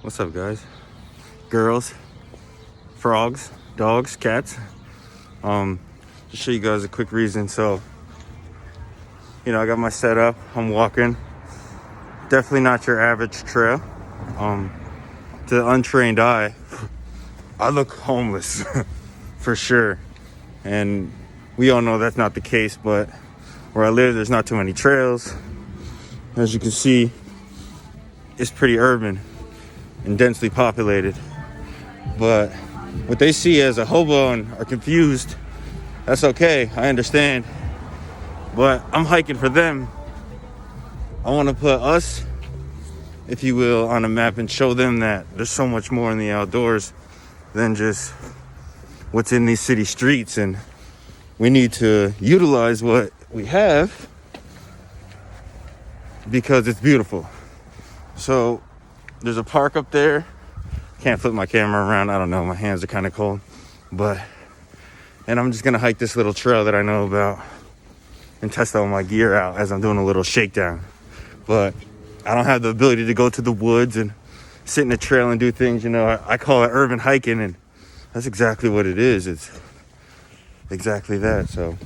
What's up, guys, girls, frogs, dogs, cats? Just show you guys a quick reason. So, I got my setup. I'm walking. Definitely not your average trail. To the untrained eye, I look homeless for sure. And we all know that's not the case, but where I live, there's not too many trails. As you can see, it's pretty urban and densely populated. But what they see as a hobo and are confused, that's okay. I understand. But I'm hiking for them. I want to put us, if you will, on a map and show them that there's so much more in the outdoors than just what's in these city streets. And we need to utilize what we have because it's beautiful. So there's a park up there. Can't flip my camera around. I don't know. My hands are kind of cold. And I'm just going to hike this little trail that I know about and test all my gear out as I'm doing a little shakedown. But I don't have the ability to go to the woods and sit in a trail and do things. I call it urban hiking, and that's exactly what it is. It's exactly that. So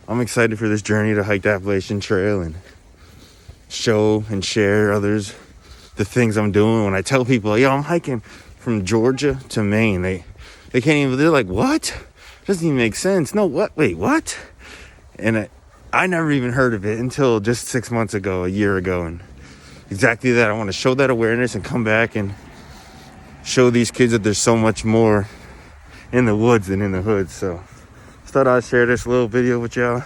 I'm excited for this journey to hike the Appalachian Trail and show and share others the things I'm doing. When I tell people, yo, I'm hiking from Georgia to Maine, they can't even, they're like, what? Doesn't even make sense. No, what? Wait, what? And I never even heard of it until just 6 months ago, a year ago. And exactly that. I want to show that awareness and come back and show these kids that there's so much more in the woods than in the hood. So I thought I'd share this little video with y'all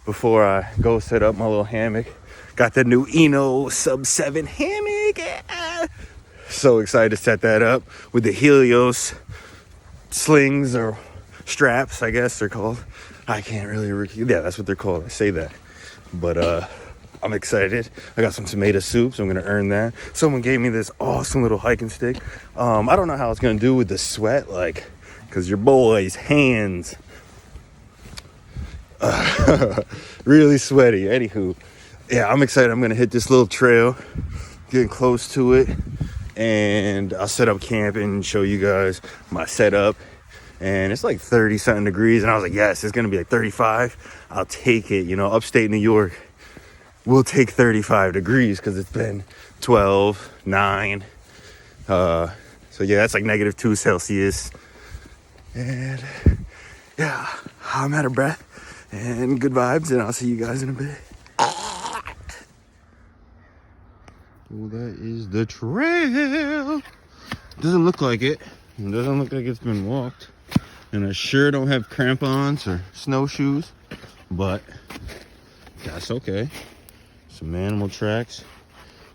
before I go set up my little hammock. Got the new Eno Sub 7 hammock. Yeah. So excited to set that up with the Helios slings or straps, I guess they're called. I can't really, yeah, that's what they're called. I say that. But I'm excited. I got some tomato soup, so I'm going to earn that. Someone gave me this awesome little hiking stick. I don't know how it's going to do with the sweat, because your boy's hands really sweaty. Anywho. Yeah, I'm excited. I'm going to hit this little trail, getting close to it, and I'll set up camp and show you guys my setup. And it's like 30-something degrees, and I was like, yes, it's going to be like 35. I'll take it. Upstate New York will take 35 degrees because it's been 12, 9. So, yeah, that's like -2 Celsius. And, yeah, I'm out of breath and good vibes, and I'll see you guys in a bit. Well, that is the trail. Doesn't look like it. It doesn't look like it's been walked. And I sure don't have crampons or snowshoes. But that's okay. Some animal tracks.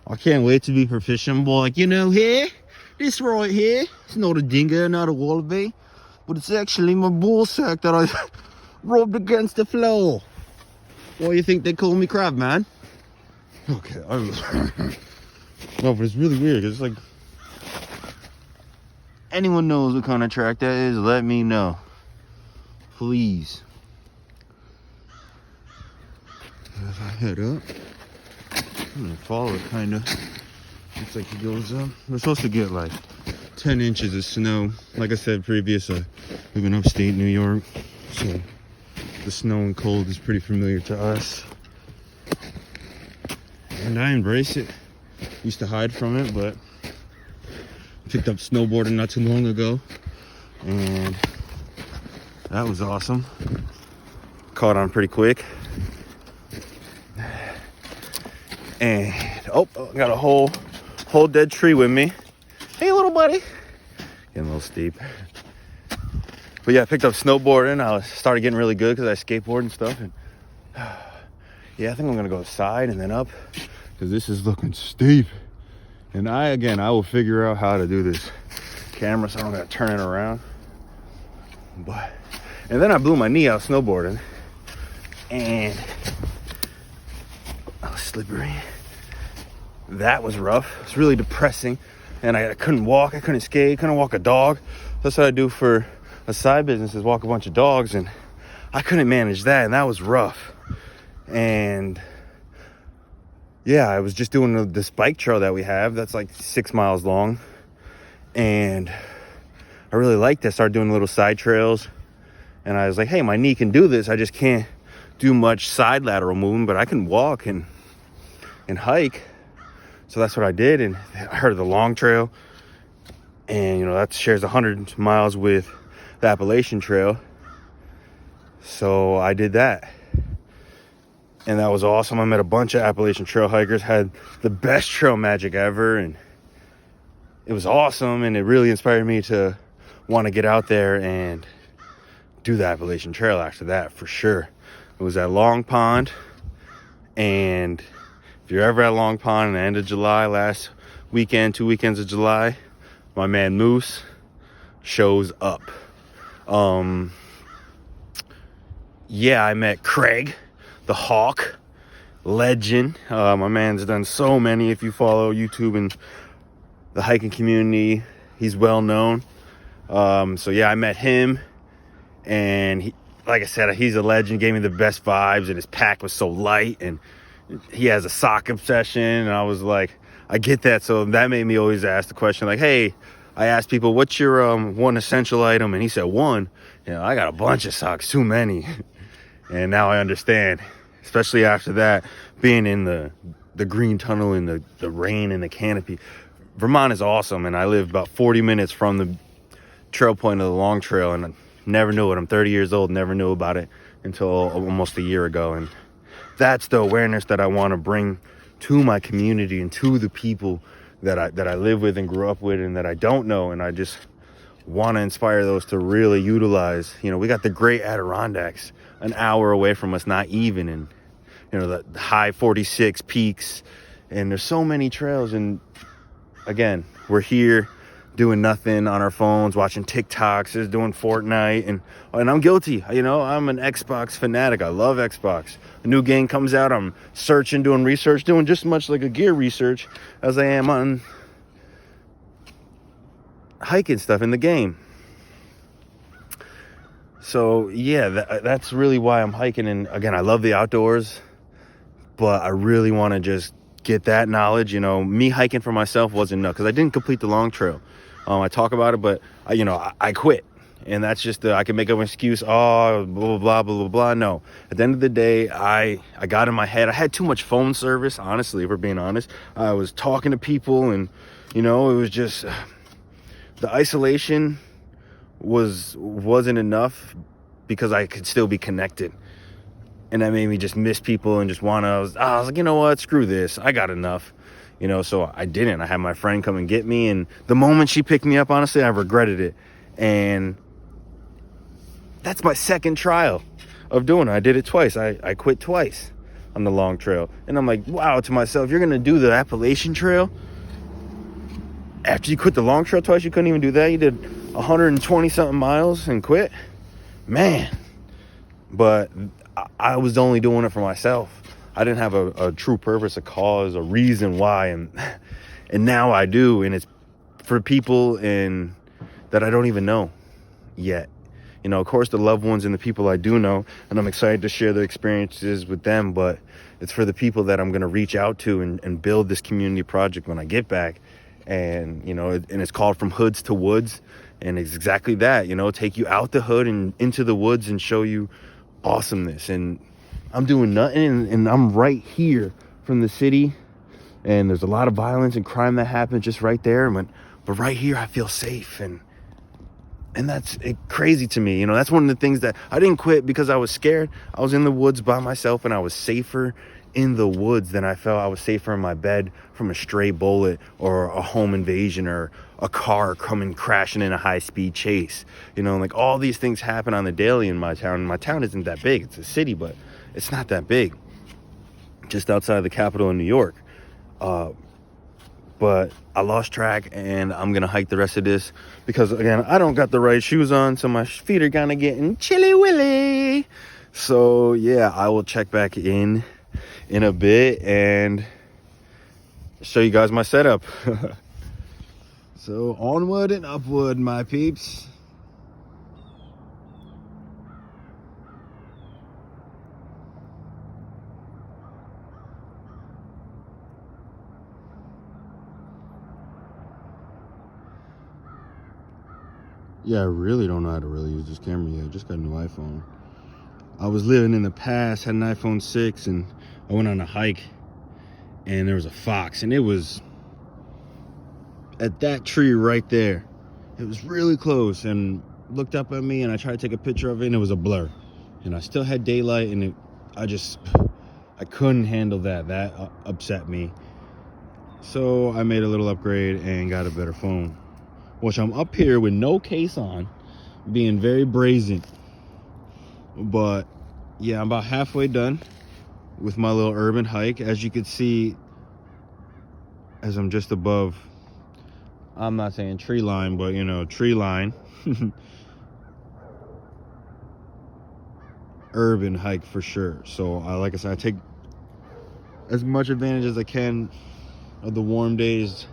I can't wait to be proficient. Boy, here, this right here, it's not a dingo, not a wallaby. But it's actually my ball sack that I rubbed against the floor. Why do you think they call me Crab Man? Okay, no, but it's really weird. It's like, anyone knows what kind of track that is, let me know. Please. If I head up, I'm gonna follow it kind of. Looks like it goes up. We're supposed to get like 10 inches of snow. Like I said previous, I live in upstate New York. So the snow and cold is pretty familiar to us. And I embrace it. Used to hide from it, but picked up snowboarding not too long ago, and that was awesome. Caught on pretty quick. And I got a whole dead tree with me. Hey, little buddy. Getting a little steep. But yeah, I picked up snowboarding. I started getting really good because I skateboard and stuff. And yeah, I think I'm gonna go side and then up, because this is looking steep. And I will figure out how to do this camera so I don't gotta turn it around. And then I blew my knee out snowboarding, and I was slippery. That was rough. It was really depressing, and I couldn't walk. I couldn't skate. Couldn't walk a dog. That's what I do for a side business, is walk a bunch of dogs, and I couldn't manage that, and that was rough. And yeah, I was just doing this bike trail that we have that's like 6 miles long, and I really liked it. I started doing little side trails, and I was like, hey, my knee can do this. I just can't do much side lateral movement, but I can walk and hike. So that's what I did, and I heard of the long trail, and that shares 100 miles with the Appalachian Trail. So I did that, and that was awesome. I met a bunch of Appalachian Trail hikers, had the best trail magic ever, and it was awesome, and it really inspired me to want to get out there and do the Appalachian Trail after that, for sure. It was at Long Pond, and if you're ever at Long Pond in the end of July, last weekend, 2 weekends of July, my man Moose shows up. Yeah, I met Craig, the Hawk, legend. My man's done so many. If you follow YouTube and the hiking community, he's well known. So yeah, I met him, and he, like I said, he's a legend. Gave me the best vibes, and his pack was so light, and he has a sock obsession, and I was like, I get that. So that made me always ask the question, like, hey, I asked people, what's your one essential item? And he said one. I got a bunch of socks, too many. And now I understand, especially after that, being in the green tunnel in the rain and the canopy. Vermont is awesome, and I live about 40 minutes from the trail point of the long trail, and I never knew it. I'm 30 years old, never knew about it until almost a year ago. And that's the awareness that I want to bring to my community and to the people that I live with and grew up with and that I don't know. And I just want to inspire those to really utilize, we got the great Adirondacks an hour away from us, not even, and the high 46 peaks, and there's so many trails. And again, we're here doing nothing on our phones, watching TikToks, just doing Fortnite, and I'm guilty. I'm an Xbox fanatic. I love Xbox. A new game comes out, I'm searching, doing research, doing just as much like a gear research as I am on hiking stuff in the game. So yeah, that's really why I'm hiking. And again, I love the outdoors, but I really want to just get that knowledge. Me hiking for myself wasn't enough because I didn't complete the long trail. I talk about it, but I quit, and that's just I can make up an excuse. Oh, blah blah blah blah blah. No, at the end of the day, I got in my head. I had too much phone service. Honestly, if we're being honest, I was talking to people, and it was just the isolation wasn't enough because I could still be connected, and that made me just miss people and just I was like, you know what, screw this, I got enough. So I didn't. I had my friend come and get me, and the moment she picked me up, honestly, I regretted it. And that's my second trial of doing it. I did it twice. I quit twice on the long trail, and I'm like, wow, to myself, you're gonna do the Appalachian Trail after you quit the long trail twice? You couldn't even do that. You did 120 something miles and quit, man. But I was only doing it for myself. I didn't have a true purpose, a cause, a reason why, and now I do, and it's for people that I don't even know yet. Of course, the loved ones and the people I do know, and I'm excited to share their experiences with them, but it's for the people that I'm going to reach out to and build this community project when I get back. And and it's called From Hoods to Woods, and it's exactly that. Take you out the hood and into the woods and show you awesomeness. And I'm doing nothing, and I'm right here from the city, and there's a lot of violence and crime that happens just right there, but right here I feel safe, and that's crazy to me. That's one of the things that I didn't quit because I was scared. I was in the woods by myself, and I was safer in the woods than I felt I was safer in my bed from a stray bullet or a home invasion or a car coming crashing in a high-speed chase. Like all these things happen on the daily in my town. My town isn't that big. It's a city, but it's not that big. Just outside the capital in New York. But I lost track, and I'm going to hike the rest of this because, again, I don't got the right shoes on, so my feet are kind of getting chilly-willy. So, yeah, I will check back in a bit and show you guys my setup. So, onward and upward, my peeps. Yeah, I really don't know how to really use this camera yet. I just got a new iPhone. I was living in the past, had an iPhone 6, and I went on a hike, and there was a fox, and it was at that tree right there. It was really close, and looked up at me, and I tried to take a picture of it, and it was a blur. And I still had daylight, and I couldn't handle that. That upset me. So I made a little upgrade and got a better phone, which I'm up here with no case on, being very brazen. But yeah, I'm about halfway done with my little urban hike. As you can see, as I'm just above, I'm not saying tree line, but you know, tree line. Urban hike for sure. So like I said, I take as much advantage as I can of the warm days,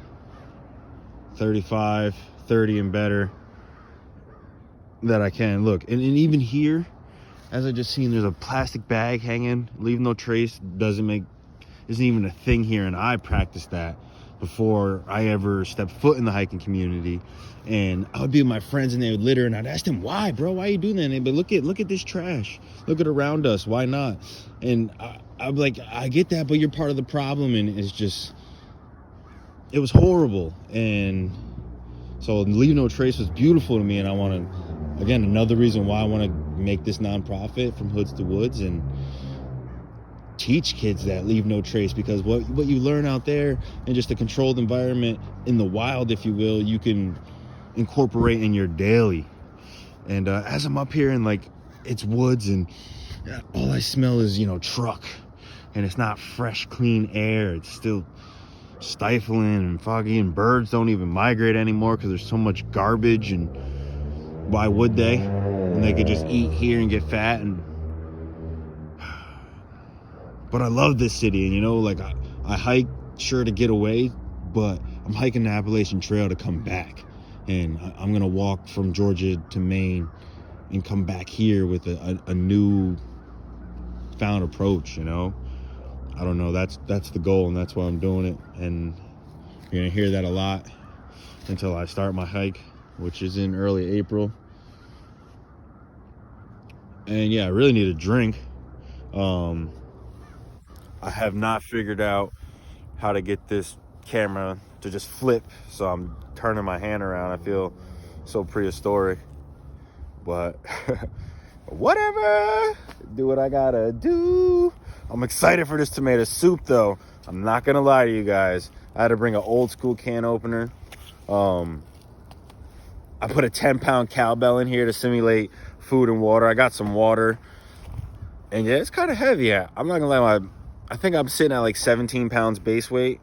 35, 30 and better, that I can. Look, and even here, as I just seen, there's a plastic bag hanging. Leave no trace isn't even a thing here, and I practiced that before I ever stepped foot in the hiking community. And I would be with my friends, and they would litter, and I'd ask them, "Why, bro? Why are you doing that?" And they'd be, look at this trash. Look at around us. Why not? And I'm like, I get that, but you're part of the problem. And it was horrible. And so Leave No Trace was beautiful to me, and I want to, again, another reason why I want to make this nonprofit from Hoods to Woods and teach kids that Leave No Trace, because what you learn out there in just a controlled environment in the wild, if you will, you can incorporate in your daily. And as I'm up here and like it's woods, and all I smell is, you know, truck, and it's not fresh, clean air. It's still stifling and foggy, and birds don't even migrate anymore because there's so much garbage. And why would they, when they could just eat here and get fat? And but I love this city, and you know, like I hike sure to get away, but I'm hiking the Appalachian Trail to come back. And I'm gonna walk from Georgia to Maine and come back here with a new found approach, you know. I don't know, that's the goal, and that's why I'm doing it. And you're gonna hear that a lot until I start my hike, which is in early April. And yeah, I really need a drink. I have not figured out how to get this camera to just flip, so I'm turning my hand around. I feel so prehistoric, but whatever, do what I gotta do. I'm excited for this tomato soup though. I'm not gonna lie to you guys, I had to bring an old school can opener. I put a 10-pound cowbell in here to simulate food and water. I got some water, and yeah, it's kind of heavy. Yeah, I'm not gonna lie, I think I'm sitting at like 17 pounds base weight.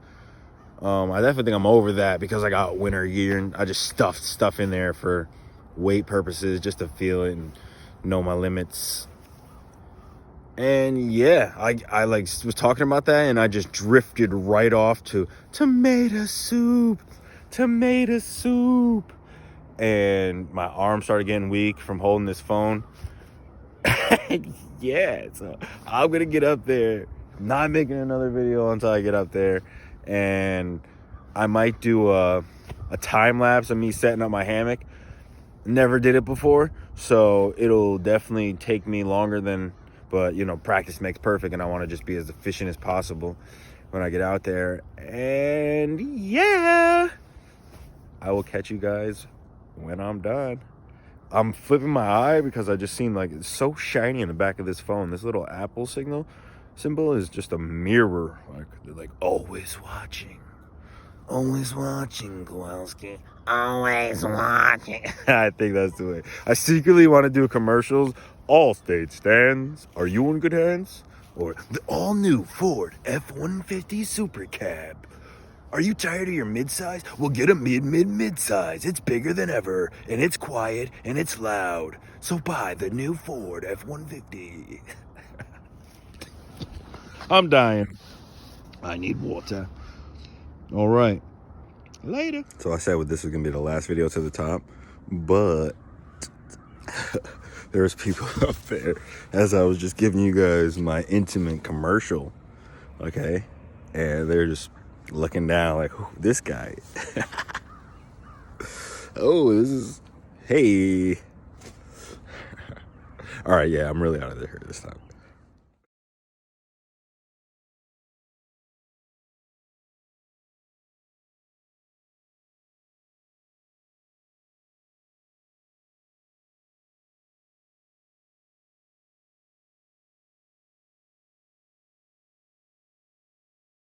I definitely think I'm over that because I got winter gear, and I just stuffed stuff in there for weight purposes, just to feel it and know my limits. And yeah, I like was talking about that, and I just drifted right off to tomato soup, and my arm started getting weak from holding this phone. Yeah, so I'm gonna get up there. Not making another video until I get up there, and I might do a time lapse of me setting up my hammock. Never did it before, so it'll definitely take me longer than, but you know, practice makes perfect, and I want to just be as efficient as possible when I get out there. And yeah, I will catch you guys when I'm done. I'm flipping my eye because I just seen, like, it's so shiny in the back of this phone. This little Apple symbol is just a mirror. Like, they're like, always watching, Kowalski, always watching. I think that's the way. I secretly want to do commercials. Allstate stands, are you in good hands? Or the all new Ford F-150 Super Cab. Are you tired of your midsize? Well, get a midsize. It's bigger than ever, and it's quiet, and it's loud. So buy the new Ford F-150. I'm dying. I need water. All right. Later. So I said this was going to be the last video to the top, but there's people up there as I was just giving you guys my intimate commercial, okay? And they're just looking down like, this guy. Oh, Hey. All right, yeah, I'm really out of there this time.